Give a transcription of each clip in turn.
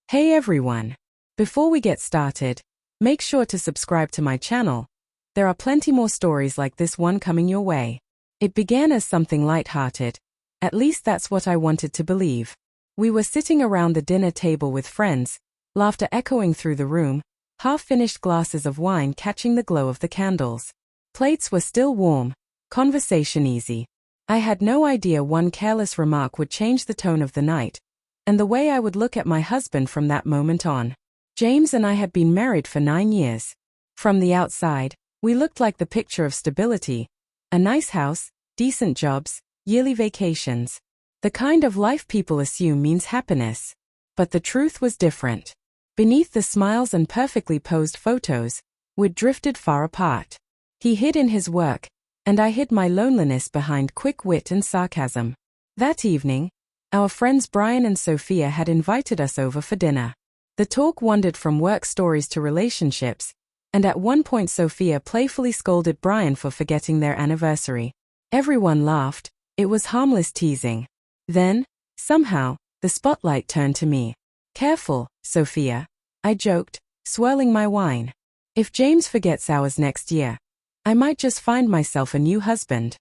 Hey everyone! Before we get started, make sure to subscribe to my channel. There are plenty more stories like this one coming your way. It began as something light-hearted. At least that's what I wanted to believe. We were sitting around the dinner table with friends, laughter echoing through the room, half-finished glasses of wine catching the glow of the candles. Plates were still warm, conversation easy. I had no idea one careless remark would change the tone of the night, and the way I would look at my husband from that moment on. James and I had been married for 9 years. From the outside, we looked like the picture of stability. A nice house, decent jobs, yearly vacations. The kind of life people assume means happiness. But the truth was different. Beneath the smiles and perfectly posed photos, we'd drifted far apart. He hid in his work, and I hid my loneliness behind quick wit and sarcasm. That evening, our friends Brian and Sophia had invited us over for dinner. The talk wandered from work stories to relationships, and at one point Sophia playfully scolded Brian for forgetting their anniversary. Everyone laughed. It was harmless teasing. Then, somehow, the spotlight turned to me. "Careful, Sophia," I joked, swirling my wine. "If James forgets ours next year, I might just find myself a new husband."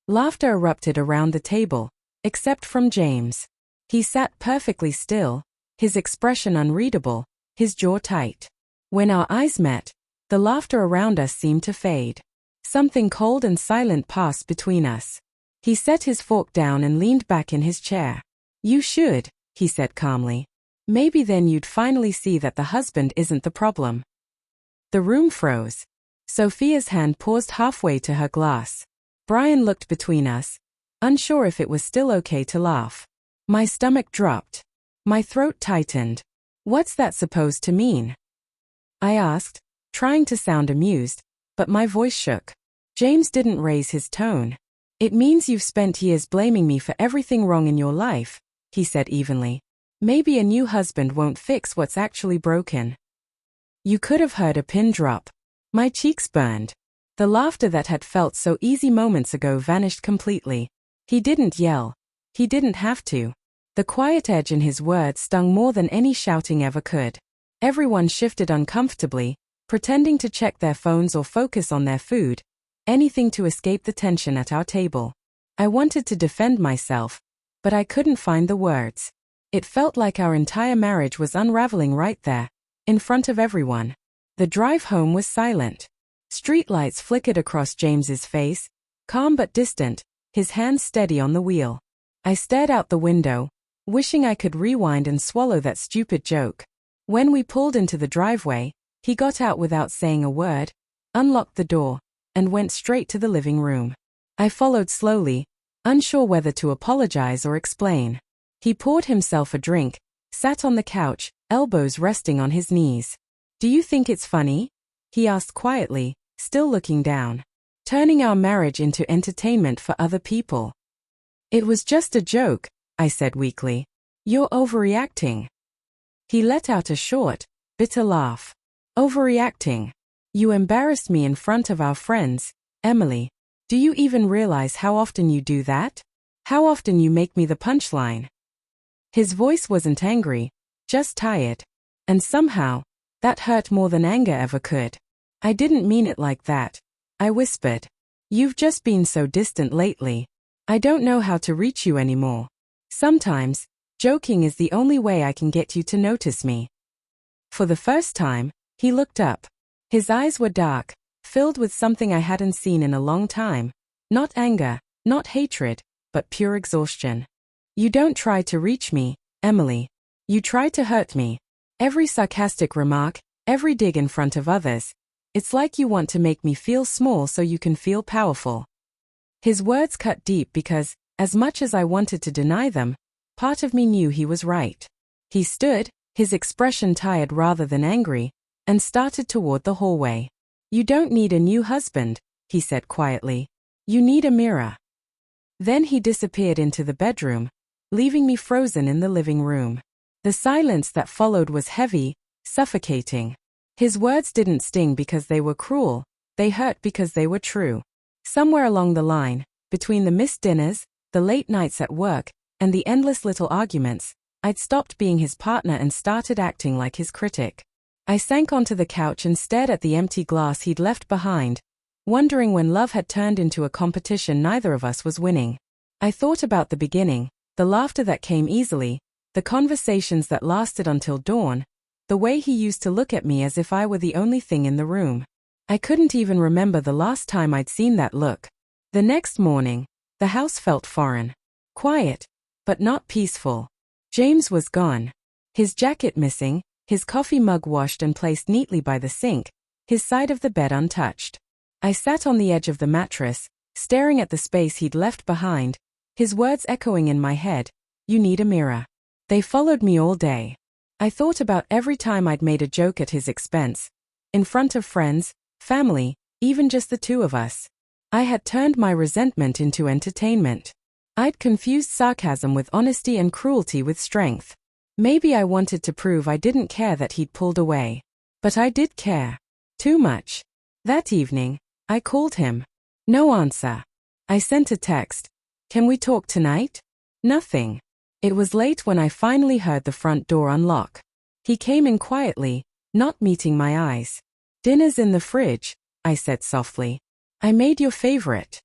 Laughter erupted around the table, except from James. He sat perfectly still, his expression unreadable, his jaw tight. When our eyes met, the laughter around us seemed to fade. Something cold and silent passed between us. He set his fork down and leaned back in his chair. "You should," he said calmly. "Maybe then you'd finally see that the husband isn't the problem." The room froze. Sophia's hand paused halfway to her glass. Brian looked between us, unsure if it was still okay to laugh. My stomach dropped. My throat tightened. "What's that supposed to mean?" I asked, trying to sound amused, but my voice shook. James didn't raise his tone. "It means you've spent years blaming me for everything wrong in your life," he said evenly. "Maybe a new husband won't fix what's actually broken." You could have heard a pin drop. My cheeks burned. The laughter that had felt so easy moments ago vanished completely. He didn't yell. He didn't have to. The quiet edge in his words stung more than any shouting ever could. Everyone shifted uncomfortably, pretending to check their phones or focus on their food, anything to escape the tension at our table. I wanted to defend myself, but I couldn't find the words. It felt like our entire marriage was unraveling right there, in front of everyone. The drive home was silent. Streetlights flickered across James's face, calm but distant, his hands steady on the wheel. I stared out the window, wishing I could rewind and swallow that stupid joke. When we pulled into the driveway, he got out without saying a word, unlocked the door, and went straight to the living room. I followed slowly, unsure whether to apologize or explain. He poured himself a drink, sat on the couch, elbows resting on his knees. "Do you think it's funny?" he asked quietly, still looking down. "Turning our marriage into entertainment for other people." "It was just a joke," I said weakly. "You're overreacting." He let out a short, bitter laugh. "Overreacting? You embarrassed me in front of our friends, Emily. Do you even realize how often you do that? How often you make me the punchline?" His voice wasn't angry, just tired. And somehow, that hurt more than anger ever could. "I didn't mean it like that," I whispered. "You've just been so distant lately. I don't know how to reach you anymore. Sometimes, joking is the only way I can get you to notice me." For the first time, he looked up. His eyes were dark, filled with something I hadn't seen in a long time. Not anger, not hatred, but pure exhaustion. "You don't try to reach me, Emily. You try to hurt me. Every sarcastic remark, every dig in front of others. It's like you want to make me feel small so you can feel powerful." His words cut deep because, as much as I wanted to deny them, part of me knew he was right. He stood, his expression tired rather than angry, and started toward the hallway. "You don't need a new husband," he said quietly. "You need a mirror." Then he disappeared into the bedroom, leaving me frozen in the living room. The silence that followed was heavy, suffocating. His words didn't sting because they were cruel, they hurt because they were true. Somewhere along the line, between the missed dinners, the late nights at work, and the endless little arguments, I'd stopped being his partner and started acting like his critic. I sank onto the couch and stared at the empty glass he'd left behind, wondering when love had turned into a competition neither of us was winning. I thought about the beginning, the laughter that came easily, the conversations that lasted until dawn, the way he used to look at me as if I were the only thing in the room. I couldn't even remember the last time I'd seen that look. The next morning, the house felt foreign. Quiet, but not peaceful. James was gone. His jacket missing, his coffee mug washed and placed neatly by the sink, his side of the bed untouched. I sat on the edge of the mattress, staring at the space he'd left behind, his words echoing in my head, "You need a mirror." They followed me all day. I thought about every time I'd made a joke at his expense. In front of friends, family, even just the two of us. I had turned my resentment into entertainment. I'd confused sarcasm with honesty and cruelty with strength. Maybe I wanted to prove I didn't care that he'd pulled away. But I did care. Too much. That evening, I called him. No answer. I sent a text. "Can we talk tonight?" Nothing. It was late when I finally heard the front door unlock. He came in quietly, not meeting my eyes. "Dinner's in the fridge," I said softly. "I made your favorite."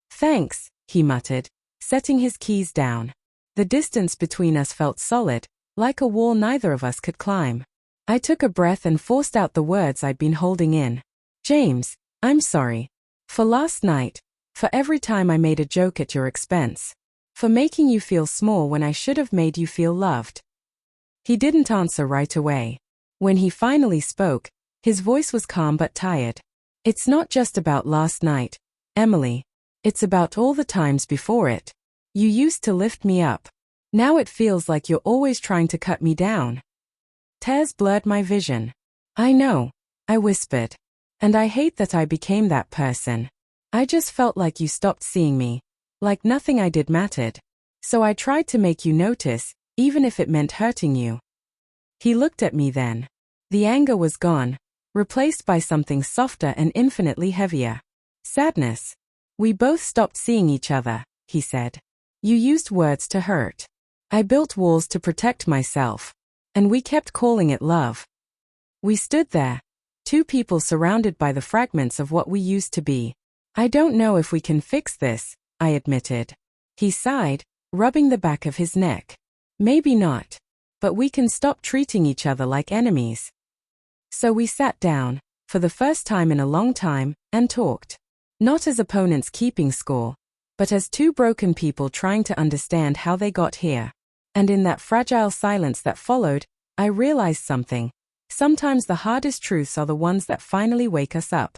"Thanks," he muttered, setting his keys down. The distance between us felt solid, like a wall neither of us could climb. I took a breath and forced out the words I'd been holding in. "James, I'm sorry. For last night. For every time I made a joke at your expense. For making you feel small when I should have made you feel loved." He didn't answer right away. When he finally spoke, his voice was calm but tired. "It's not just about last night, Emily. It's about all the times before it. You used to lift me up. Now it feels like you're always trying to cut me down." Tears blurred my vision. "I know," I whispered. "And I hate that I became that person. I just felt like you stopped seeing me. Like nothing I did mattered. So I tried to make you notice, even if it meant hurting you." He looked at me then. The anger was gone, replaced by something softer and infinitely heavier. Sadness. "We both stopped seeing each other," he said. "You used words to hurt. I built walls to protect myself. And we kept calling it love." We stood there, two people surrounded by the fragments of what we used to be. "I don't know if we can fix this," I admitted. He sighed, rubbing the back of his neck. "Maybe not. But we can stop treating each other like enemies." So we sat down, for the first time in a long time, and talked. Not as opponents keeping score, but as two broken people trying to understand how they got here. And in that fragile silence that followed, I realized something. Sometimes the hardest truths are the ones that finally wake us up.